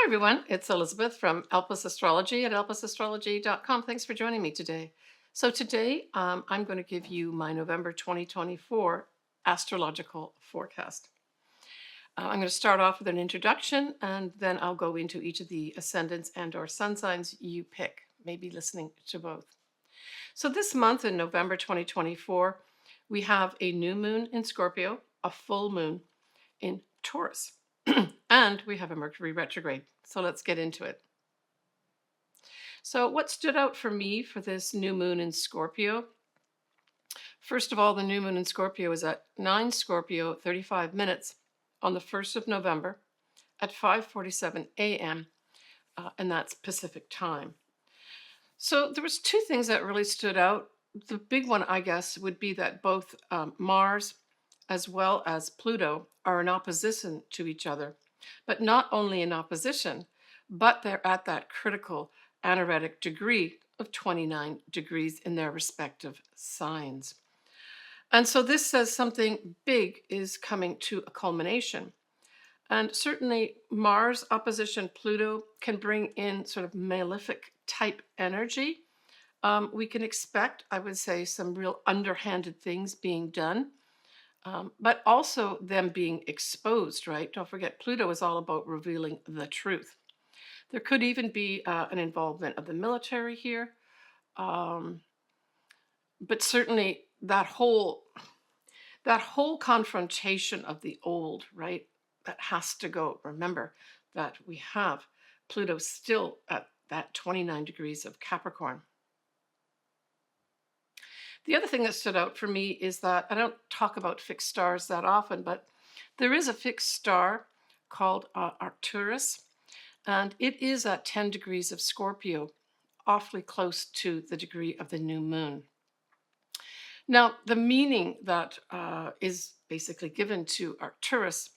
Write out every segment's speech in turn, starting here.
everyone, it's Elizabeth from Astrology at elpisastrology.com. Thanks for joining me today. So today I'm going to give you my November 2024 astrological forecast. I'm going to start off with an introduction, and then I'll go into each of the ascendants and or sun signs you pick, maybe listening to both. So this month in November 2024, we have a new moon in Scorpio, a full moon in Taurus, and we have a Mercury retrograde. So let's get into it. So what stood out for me for this new moon in Scorpio? First of all, the new moon in Scorpio is at 9 Scorpio, 35 minutes on the 1st of November at 5:47 a.m., and that's Pacific time. So there was two things that really stood out. The big one, I guess, would be that both Mars as well as Pluto are in opposition to each other, but not only in opposition, but they're at that critical anorectic degree of 29 degrees in their respective signs. And so this says something big is coming to a culmination. And certainly Mars opposition Pluto can bring in sort of malefic type energy. We can expect, I would say, some real underhanded things being done, but also them being exposed, right? Don't forget, Pluto is all about revealing the truth. There could even be an involvement of the military here. But certainly that whole confrontation of the old, right? That has to go. Remember that we have Pluto still at that 29 degrees of Capricorn. The other thing that stood out for me is that I don't talk about fixed stars that often, but there is a fixed star called Arcturus, and it is at 10 degrees of Scorpio, awfully close to the degree of the new moon. Now, the meaning that is basically given to Arcturus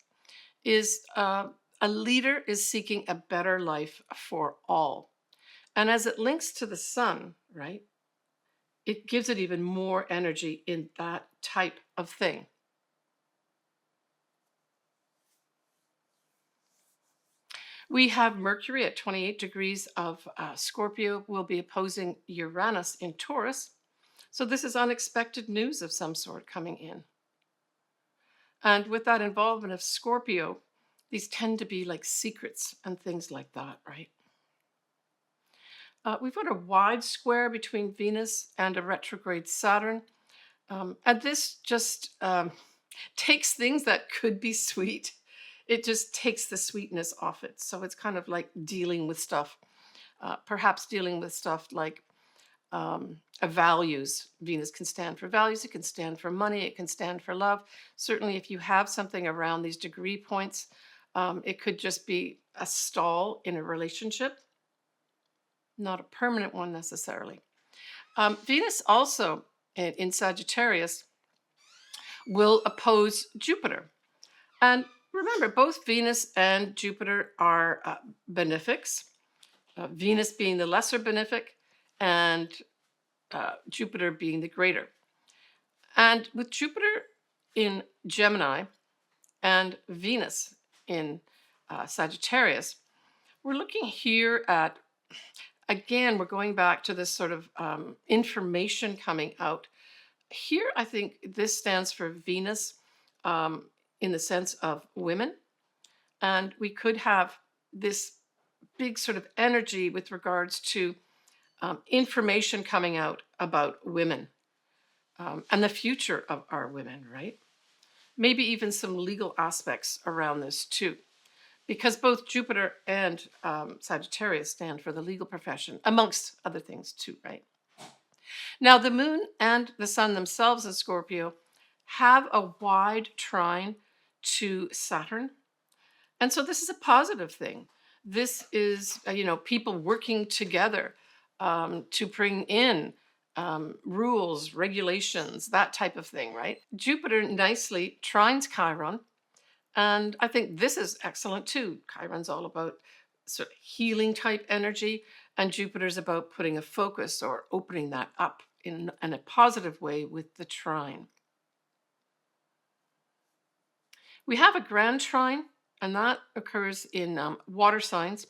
is a leader is seeking a better life for all. And as it links to the sun, right, it gives it even more energy in that type of thing. We have Mercury at 28 degrees of Scorpio will be opposing Uranus in Taurus. So this is unexpected news of some sort coming in. And with that involvement of Scorpio, these tend to be like secrets and things like that, right? We've got a wide square between Venus and a retrograde Saturn. And this just takes things that could be sweet. It just takes the sweetness off it. So it's kind of like dealing with stuff, perhaps dealing with stuff like values. Venus can stand for values. It can stand for money. It can stand for love. Certainly, if you have something around these degree points, it could just be a stall in a relationship, not a permanent one necessarily. Venus also in Sagittarius will oppose Jupiter. And remember, both Venus and Jupiter are benefics, Venus being the lesser benefic and Jupiter being the greater. And with Jupiter in Gemini and Venus in Sagittarius, we're looking here at, again, we're going back to this sort of information coming out. Here, I think this stands for Venus in the sense of women. And we could have this big sort of energy with regards to information coming out about women and the future of our women, right? Maybe even some legal aspects around this too, because both Jupiter and Sagittarius stand for the legal profession, amongst other things too, right? Now, the moon and the sun themselves in Scorpio have a wide trine to Saturn. And so this is a positive thing. This is, people working together to bring in rules, regulations, that type of thing, right? Jupiter nicely trines Chiron. And I think this is excellent too. Chiron's all about sort of healing type energy, and Jupiter's about putting a focus or opening that up in a positive way with the trine. We have a grand trine, and that occurs in water signs.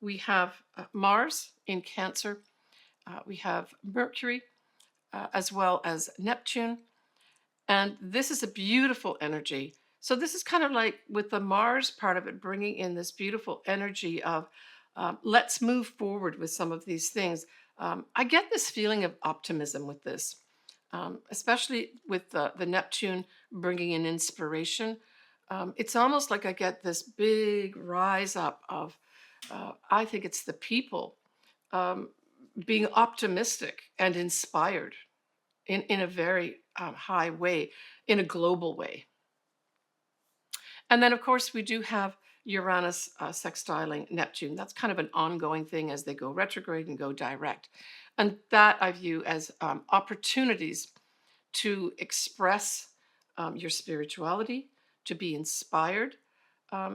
we have Mars in Cancer, we have Mercury, as well as Neptune. And this is a beautiful energy. So, this is kind of like with the Mars part of it, bringing in this beautiful energy of let's move forward with some of these things. I get this feeling of optimism with this, especially with the Neptune bringing in inspiration. It's almost like I get this big rise up of, I think it's the people um, being optimistic and inspired in a very high way, in a global way. And then, of course, we do have Uranus sextiling Neptune. That's kind of an ongoing thing as they go retrograde and go direct. And that I view as opportunities to express your spirituality, to be inspired.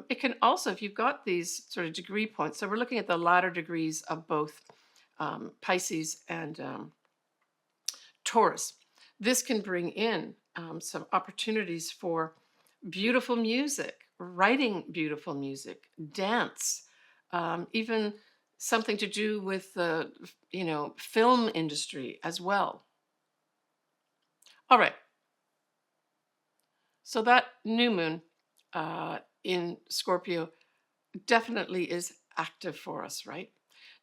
It can also, if you've got these sort of degree points, so we're looking at the latter degrees of both Pisces and Taurus. This can bring in some opportunities for beautiful music, writing beautiful music, dance, even something to do with the film industry as well. All right, so that new moon in Scorpio definitely is active for us, right?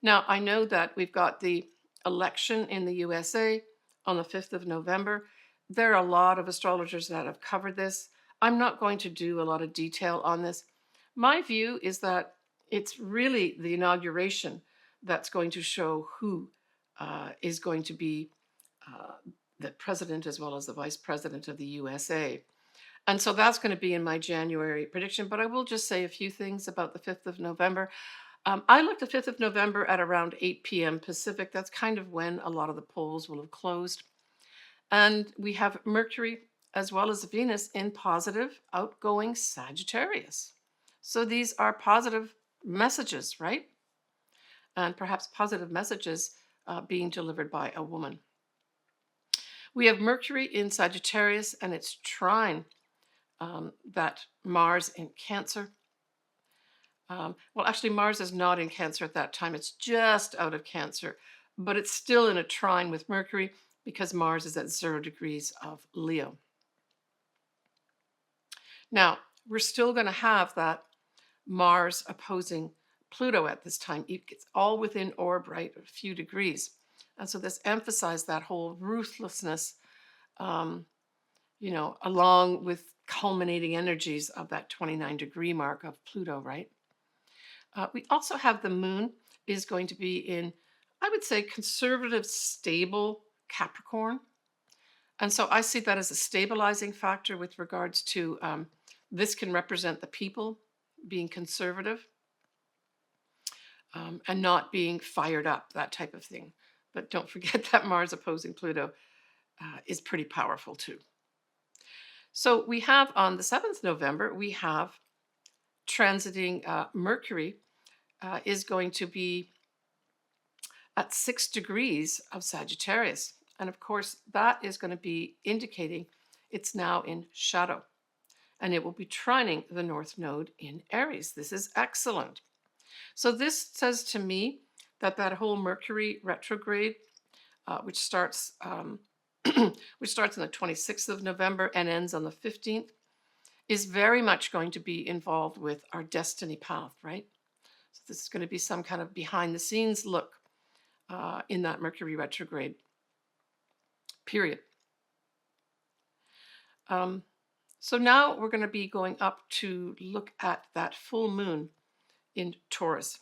Now, I know that we've got the election in the USA on the 5th of November. There are a lot of astrologers that have covered this. I'm not going to do a lot of detail on this. My view is that it's really the inauguration that's going to show who is going to be the president as well as the vice president of the USA. And so that's going to be in my January prediction. But I will just say a few things about the 5th of November. I looked the 5th of November at around 8 p.m. Pacific. That's kind of when a lot of the polls will have closed. And we have Mercury as well as Venus in positive, outgoing Sagittarius. So these are positive messages, right? And perhaps positive messages being delivered by a woman. We have Mercury in Sagittarius and its trine that Mars in Cancer. Well, actually, Mars is not in Cancer at that time. It's just out of Cancer, but it's still in a trine with Mercury because Mars is at 0 degrees of Leo. Now, we're still going to have that Mars opposing Pluto at this time. It's all within orb, right? A few degrees. And so this emphasized that whole ruthlessness, along with culminating energies of that 29-degree mark of Pluto, right? We also have the moon is going to be in, I would say, conservative, stable Capricorn. And so I see that as a stabilizing factor with regards to this can represent the people being conservative and not being fired up, that type of thing. But don't forget that Mars opposing Pluto is pretty powerful too. So we have on the 7th November, we have transiting Mercury is going to be at 6 degrees of Sagittarius. And of course, that is going to be indicating it's now in shadow. And it will be trining the North Node in Aries. This is excellent. So this says to me that that whole Mercury retrograde, which starts which starts on the 26th of November and ends on the 15th, is very much going to be involved with our destiny path, right? So this is going to be some kind of behind the scenes look in that Mercury retrograde period. So now we're going to be going up to look at that full moon in Taurus.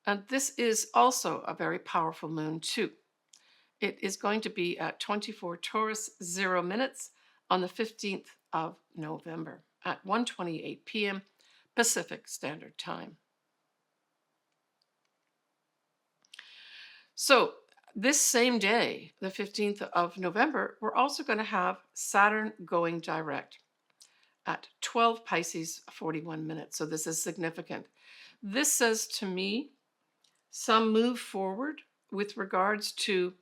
And this is also a very powerful moon too. It is going to be at 24 Taurus 0 minutes on the 15th of November at 1:28 p.m. Pacific Standard Time. So this same day, the 15th of November, we're also going to have Saturn going direct at 12 Pisces 41 minutes. So this is significant. This says to me some move forward with regards to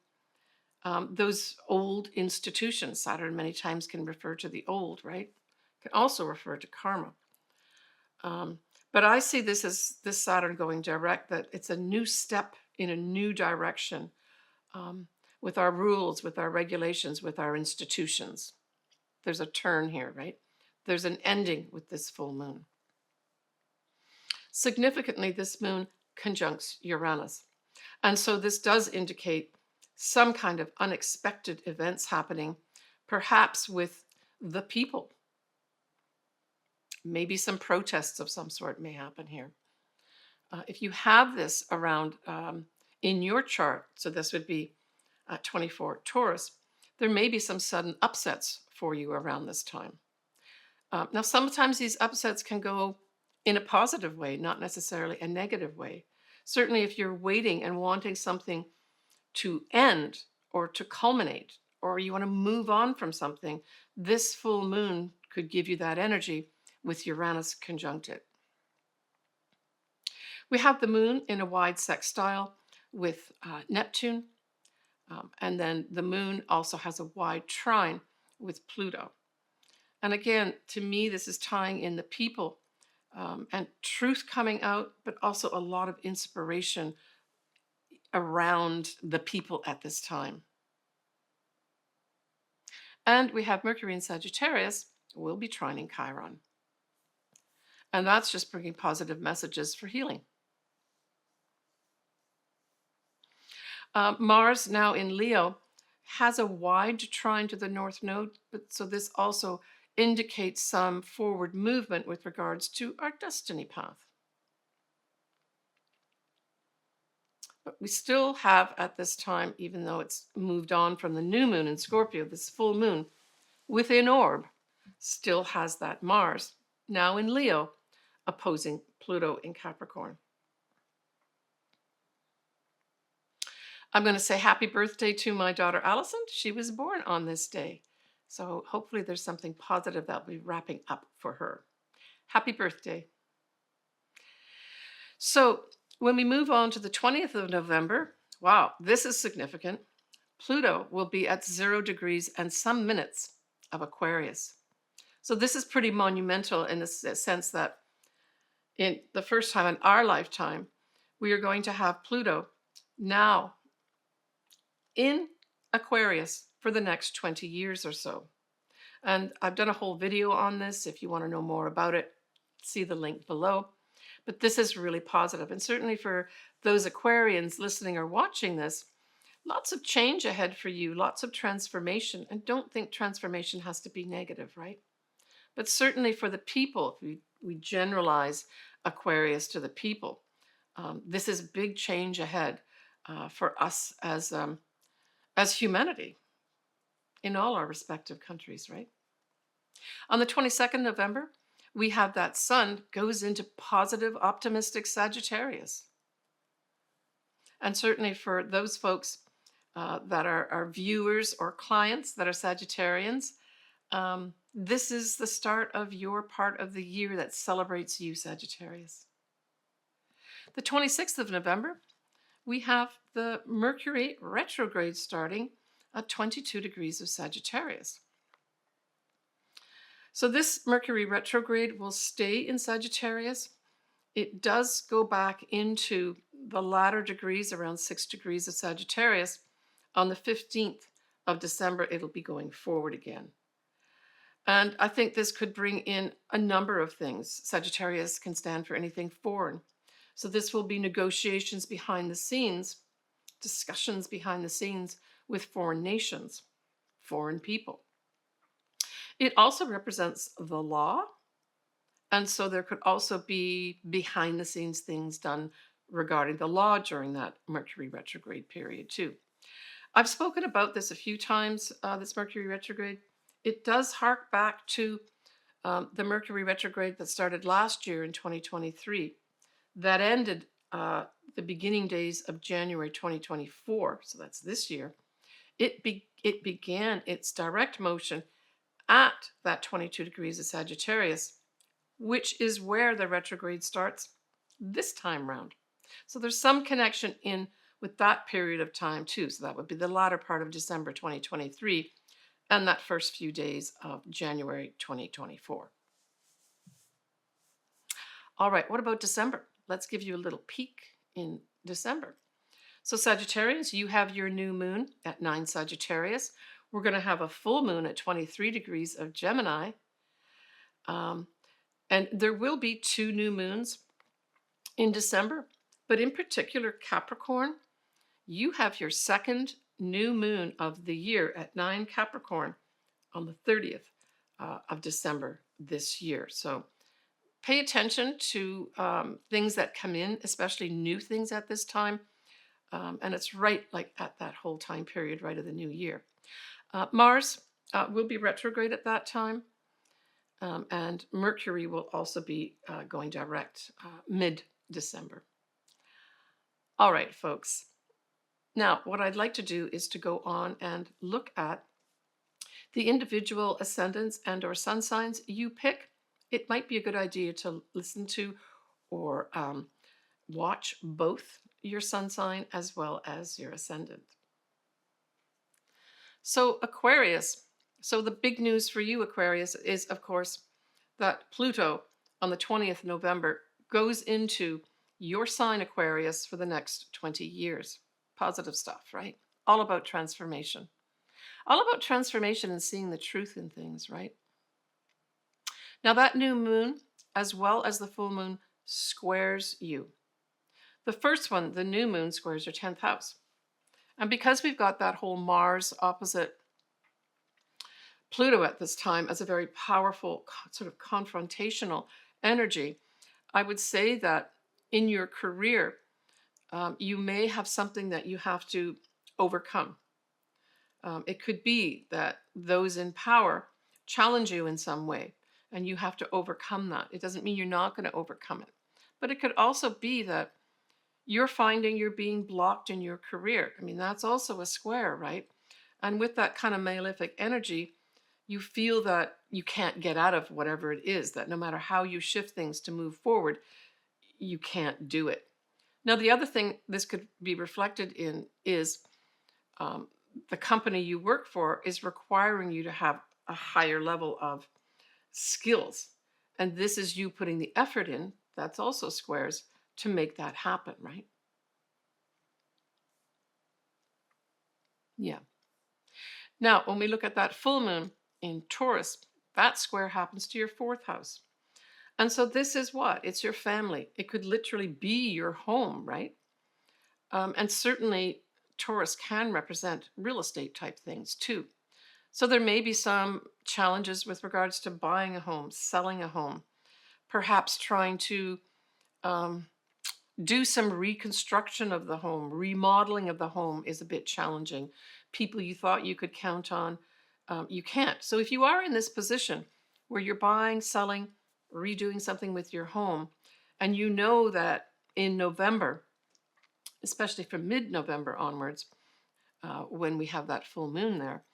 those old institutions. Saturn many times can refer to the old, right? Can also refer to karma. But I see this as this Saturn going direct, that it's a new step in a new direction, um, with our rules, with our regulations, with our institutions. There's a turn here, right? There's an ending with this full moon. Significantly, this moon conjuncts Uranus. And so this does indicate some kind of unexpected events happening, perhaps with the people. Maybe some protests of some sort may happen here. If you have this around in your chart, so this would be 24 Taurus, there may be some sudden upsets for you around this time. Now, sometimes these upsets can go in a positive way, not necessarily a negative way. Certainly, if you're waiting and wanting something to end or to culminate, or you want to move on from something, this full moon could give you that energy with Uranus conjunct it. We have the moon in a wide sextile with Neptune, and then the moon also has a wide trine with Pluto. And again, to me, this is tying in the people and truth coming out, but also a lot of inspiration around the people at this time. And we have Mercury in Sagittarius will be trining Chiron. And that's just bringing positive messages for healing. Mars now in Leo has a wide trine to the North Node, but so this also indicates some forward movement with regards to our destiny path. But we still have at this time, even though it's moved on from the new moon in Scorpio, this full moon within orb still has that Mars, now in Leo, opposing Pluto in Capricorn. I'm going to say happy birthday to my daughter Allison. She was born on this day. So hopefully there's something positive that'll be wrapping up for her. Happy birthday. So when we move on to the 20th of November, wow, this is significant. Pluto will be at 0 degrees and some minutes of Aquarius. So this is pretty monumental in the sense that in the first time in our lifetime, we are going to have Pluto now in Aquarius for the next 20 years or so. And I've done a whole video on this. If you want to know more about it, see the link below. But this is really positive. And certainly for those Aquarians listening or watching this, lots of change ahead for you, lots of transformation. And don't think transformation has to be negative, right? But certainly for the people, if we generalize Aquarius to the people, this is big change ahead for us as humanity in all our respective countries, right? On the 22nd of November, we have that sun goes into positive, optimistic Sagittarius. And certainly for those folks that are viewers or clients that are Sagittarians, this is the start of your part of the year that celebrates you, Sagittarius. The 26th of November, we have the Mercury retrograde starting at 22 degrees of Sagittarius. So this Mercury retrograde will stay in Sagittarius. It does go back into the latter degrees, around 6 degrees of Sagittarius. On the 15th of December, it'll be going forward again. And I think this could bring in a number of things. Sagittarius can stand for anything foreign. So this will be negotiations behind the scenes, discussions behind the scenes with foreign nations, foreign people. It also represents the law. And so there could also be behind the scenes things done regarding the law during that Mercury retrograde period too. I've spoken about this a few times, this Mercury retrograde. It does hark back to the Mercury retrograde that started last year in 2023, that ended the beginning days of January 2024, so that's this year. It began its direct motion at that 22 degrees of Sagittarius, which is where the retrograde starts this time round. So there's some connection in with that period of time too. So that would be the latter part of December 2023 and that first few days of January 2024. All right, what about December? Let's give you a little peek in December. So, Sagittarius, you have your new moon at 9 Sagittarius. We're going to have a full moon at 23 degrees of Gemini. Um, and there will be 2 new moons in December. But in particular, Capricorn, you have your second new moon of the year at 9 Capricorn on the 30th of December this year. So pay attention to things that come in, especially new things at this time. And it's right like at that whole time period, right of the new year. Mars will be retrograde at that time. And Mercury will also be going direct mid-December. All right, folks. Now, what I'd like to do is to go on and look at the individual ascendants and or sun signs you pick. It might be a good idea to listen to or watch both your sun sign as well as your ascendant. So Aquarius. So the big news for you, Aquarius, is of course that Pluto on the 20th November goes into your sign Aquarius for the next 20 years. Positive stuff, right? All about transformation. All about transformation and seeing the truth in things, right? Now that new moon, as well as the full moon, squares you. The first one, the new moon, squares your 10th house. And because we've got that whole Mars opposite Pluto at this time as a very powerful, sort of confrontational energy, I would say that in your career, you may have something that you have to overcome. It could be that those in power challenge you in some way, and you have to overcome that. It doesn't mean you're not going to overcome it. But it could also be that you're finding you're being blocked in your career. I mean, that's also a square, right? And with that kind of malefic energy, you feel that you can't get out of whatever it is, that no matter how you shift things to move forward, you can't do it. Now, the other thing this could be reflected in is the company you work for is requiring you to have a higher level of skills. And this is you putting the effort in, that's also squares, to make that happen, right? Yeah. Now, when we look at that full moon in Taurus, that square happens to your 4th house. And so this is what? It's your family. It could literally be your home, right? And certainly Taurus can represent real estate type things too. So there may be some challenges with regards to buying a home, selling a home, perhaps trying to do some reconstruction of the home, remodeling of the home is a bit challenging. People you thought you could count on, you can't. So if you are in this position where you're buying, selling, redoing something with your home, and you know that in November, especially from mid-November onwards, when we have that full moon there,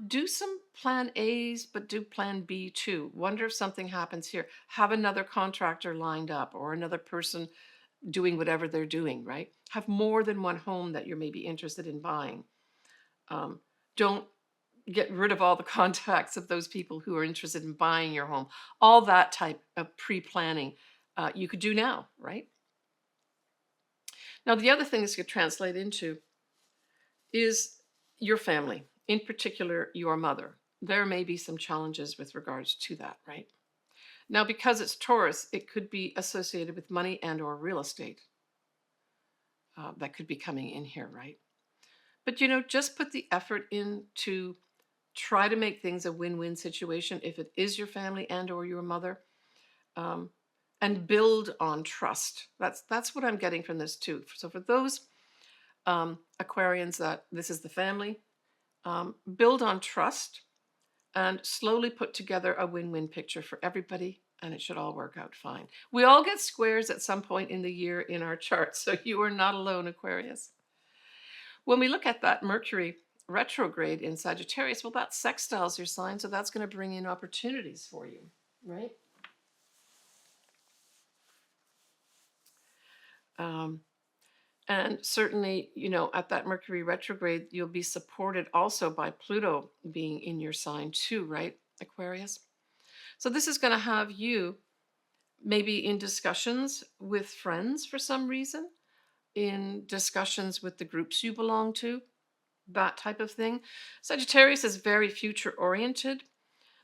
do some plan A's, but do plan B too. Wonder if something happens here. Have another contractor lined up or another person doing whatever they're doing, right? Have more than one home that you're maybe interested in buying. Don't get rid of all the contacts of those people who are interested in buying your home. All that type of pre-planning you could do now, right? Now, the other thing this could translate into is your family, in particular, your mother. There may be some challenges with regards to that, right? Now, because it's Taurus, it could be associated with money and or real estate. That could be coming in here, right? But, just put the effort in to try to make things a win-win situation if it is your family and or your mother, and build on trust. That's what I'm getting from this too. So for those Aquarians that this is the family, build on trust and slowly put together a win-win picture for everybody, and it should all work out fine. We all get squares at some point in the year in our chart, so you are not alone, Aquarius. When we look at that Mercury retrograde in Sagittarius, well, that sextiles your sign, so that's going to bring in opportunities for you, right? And certainly, at that Mercury retrograde, you'll be supported also by Pluto being in your sign too, right, Aquarius? So this is going to have you maybe in discussions with friends for some reason, in discussions with the groups you belong to, that type of thing. Sagittarius is very future oriented.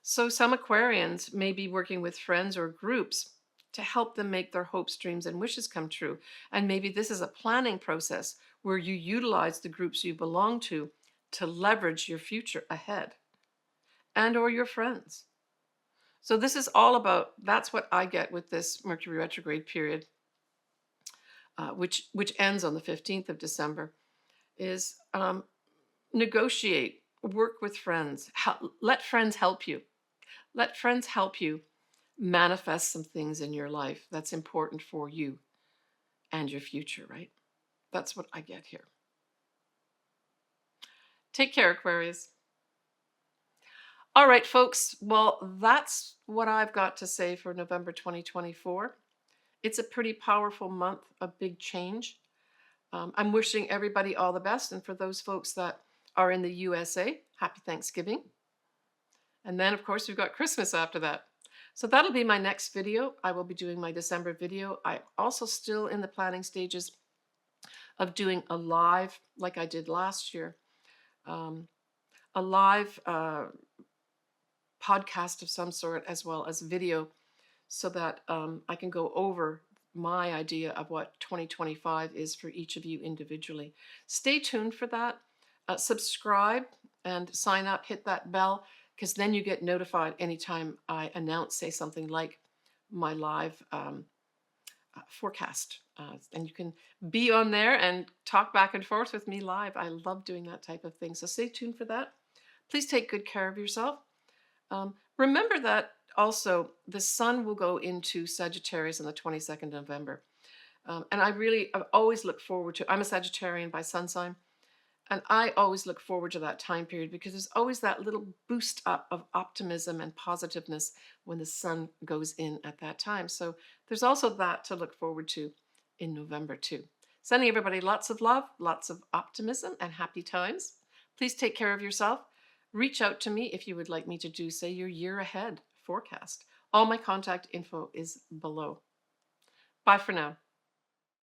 So some Aquarians may be working with friends or groups to help them make their hopes, dreams, and wishes come true. And maybe this is a planning process where you utilize the groups you belong to leverage your future ahead and or your friends. So this is all about, that's what I get with this Mercury retrograde period, which ends on the 15th of December, is negotiate, work with friends, let friends help you. Let friends help you manifest some things in your life that's important for you and your future, right? That's what I get here. Take care, Aquarius. All right, folks. Well, that's what I've got to say for November 2024. It's a pretty powerful month, a big change. I'm wishing everybody all the best. And for those folks that are in the USA, happy Thanksgiving. And then, of course, we've got Christmas after that. So that'll be my next video. I will be doing my December video. I'm also still in the planning stages of doing a live, like I did last year, a live podcast of some sort, as well as video, so that I can go over my idea of what 2025 is for each of you individually. Stay tuned for that. Subscribe and sign up, hit that bell, because then you get notified anytime I announce, say, something like my live forecast. And you can be on there and talk back and forth with me live. I love doing that type of thing. So stay tuned for that. Please take good care of yourself. Remember that also the sun will go into Sagittarius on the 22nd of November. And I've always looked forward to, I'm a Sagittarian by sun sign, and I always look forward to that time period because there's always that little boost up of optimism and positiveness when the sun goes in at that time. So there's also that to look forward to in November too. Sending everybody lots of love, lots of optimism, and happy times. Please take care of yourself. Reach out to me if you would like me to do, say, your year ahead forecast. All my contact info is below. Bye for now.